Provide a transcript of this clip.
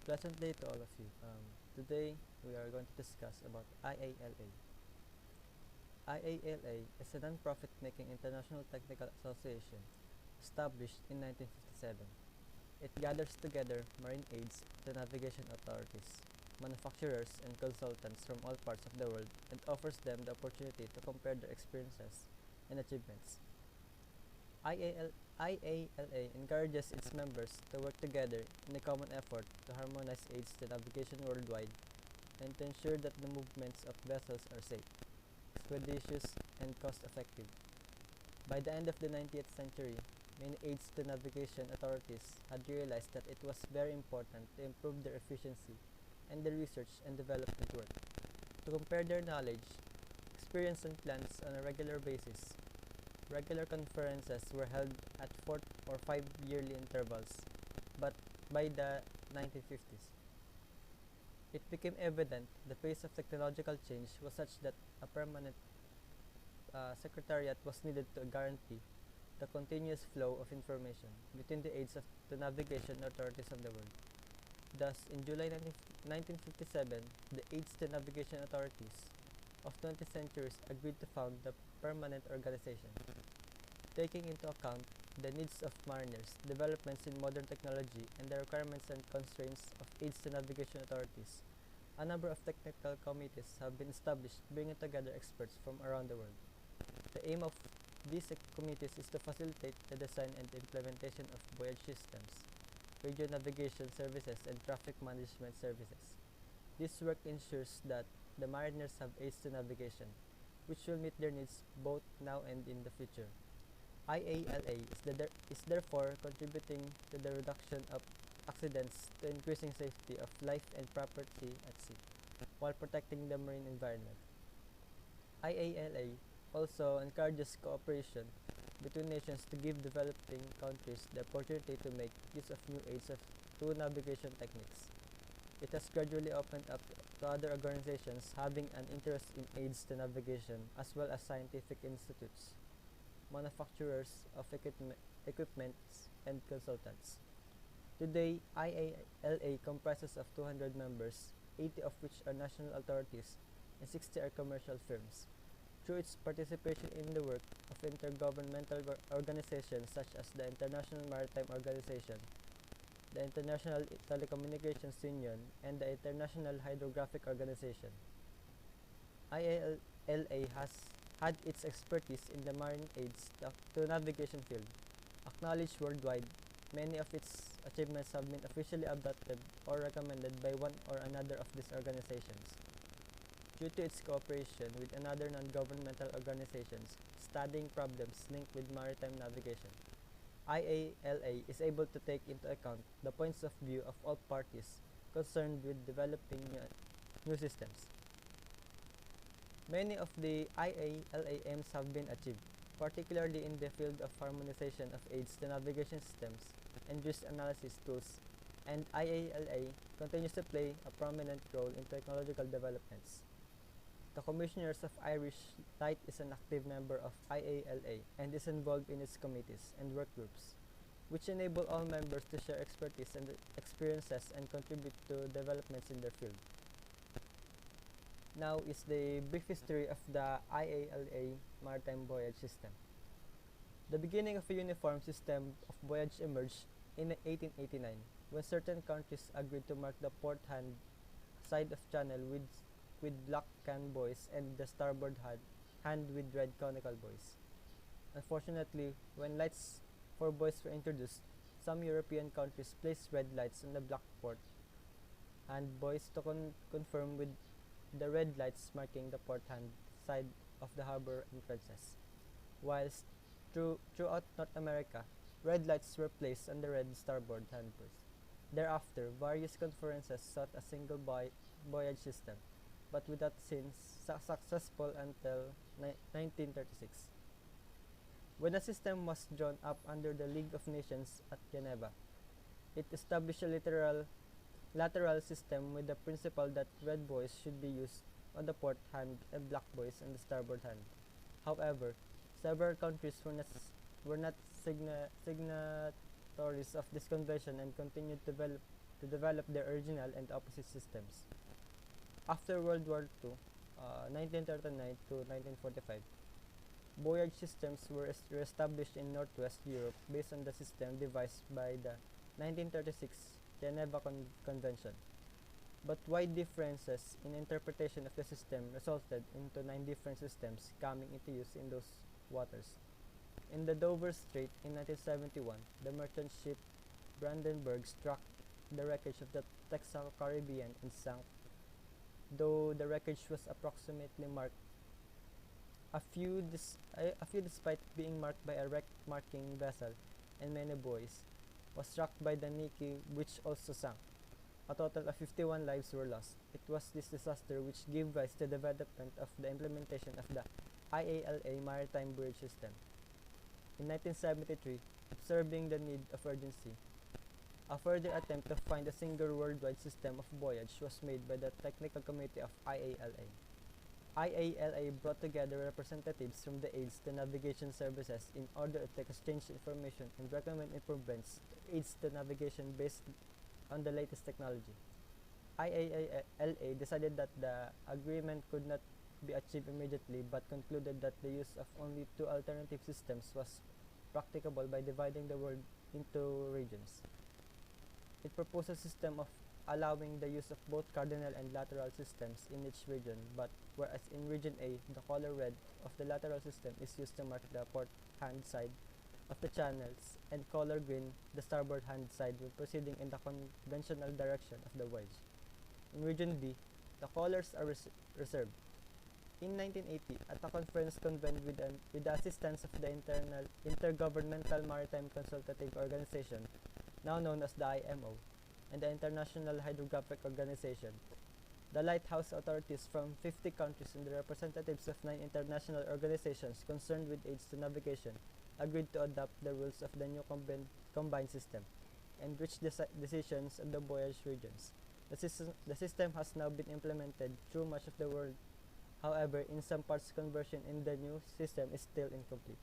Pleasant day to all of you. Today we are going to discuss about IALA. IALA is a non-profit making international technical association established in 1957. It gathers together marine aids to navigation authorities, manufacturers and consultants from all parts of the world and offers them the opportunity to compare their experiences and achievements. IALA encourages its members to work together in a common effort to harmonize aids to navigation worldwide and to ensure that the movements of vessels are safe, expeditious, and cost-effective. By the end of the 20th century, many aids to navigation authorities had realized that it was very important to improve their efficiency and their research and development work. To compare their knowledge, experience, and plans on a regular basis, regular conferences were held at 4 or 5 yearly intervals, but by the 1950s, it became evident the pace of technological change was such that a permanent secretariat was needed to guarantee the continuous flow of information between the aids to navigation authorities of the world. Thus, in July 1957, the aids to navigation authorities of 20 centuries agreed to found the permanent organization. Taking into account the needs of mariners, developments in modern technology, and the requirements and constraints of aids to navigation authorities, a number of technical committees have been established bringing together experts from around the world. The aim of these committees is to facilitate the design and implementation of voyage systems, radio navigation services, and traffic management services. This work ensures that the mariners have aids to navigation, which will meet their needs both now and in the future. IALA is therefore contributing to the reduction of accidents to increasing safety of life and property at sea, while protecting the marine environment. IALA also encourages cooperation between nations to give developing countries the opportunity to make use of new aids to navigation techniques. It has gradually opened up to other organizations having an interest in aids to navigation as well as scientific institutes, manufacturers of equipment, and consultants. Today, IALA comprises of 200 members, 80 of which are national authorities and 60 are commercial firms. Through its participation in the work of intergovernmental organizations such as the International Maritime Organization, the International Telecommunications Union, and the International Hydrographic Organization, IALA has had its expertise in the marine aids to navigation field acknowledged worldwide. Many of its achievements have been officially adopted or recommended by one or another of these organizations. Due to its cooperation with another non-governmental organizations studying problems linked with maritime navigation, IALA is able to take into account the points of view of all parties concerned with developing new systems. Many of the IALA aims have been achieved, particularly in the field of harmonization of aids to navigation systems and risk analysis tools, and IALA continues to play a prominent role in technological developments. The Commissioners of Irish Light is an active member of IALA and is involved in its committees and work groups, which enable all members to share expertise and experiences and contribute to developments in their field. Now is the brief history of the IALA maritime voyage system. The beginning of a uniform system of voyage emerged in 1889 when certain countries agreed to mark the port hand side of channel with black can buoys and the starboard hand with red conical buoys. Unfortunately, when lights for buoys were introduced, some European countries placed red lights on the black port hand buoys to conform with the red lights marking the port hand side of the harbor entrances, whilst throughout North America, red lights were placed on the red starboard hand buoys. Thereafter, various conferences sought a single voyage system, but without since successful until 1936, when a system was drawn up under the League of Nations at Geneva. It established a lateral system with the principle that red buoys should be used on the port hand and black buoys on the starboard hand. However, several countries were not signatories of this convention and continued to to develop their original and opposite systems. After World War II, 1939 to 1945, voyage systems were re-established in Northwest Europe based on the system devised by the 1936 Geneva Convention. But wide differences in interpretation of the system resulted into 9 different systems coming into use in those waters. In the Dover Strait in 1971, the merchant ship Brandenburg struck the wreckage of the Texaco Caribbean and sank, though the wreckage was approximately marked a few despite being marked by a wreck marking vessel and many buoys, was struck by the Nike, which also sank. A total of 51 lives were lost. It was this disaster which gave rise to the development of the implementation of the IALA maritime voyage system. In 1973, observing the need of urgency, a further attempt to find a single worldwide system of voyage was made by the Technical Committee of IALA. IALA brought together representatives from the aids to navigation services in order to exchange information and recommend improvements to aids to navigation based on the latest technology. IALA decided that the agreement could not be achieved immediately but concluded that the use of only 2 alternative systems was practicable by dividing the world into regions. It proposed a system of allowing the use of both cardinal and lateral systems in each region, but whereas in region A, the color red of the lateral system is used to mark the port hand side of the channels, and color green the starboard hand side when proceeding in the conventional direction of the voyage. In region B, the colors are reserved. In 1980, at a conference convened with the assistance of the Intergovernmental Maritime Consultative Organization, now known as the IMO, and the International Hydrographic Organization, the lighthouse authorities from 50 countries and the representatives of 9 international organizations concerned with aids to navigation agreed to adopt the rules of the new combined system and reach decisions on the voyage regions. The system has now been implemented through much of the world. However, in some parts, conversion in the new system is still incomplete.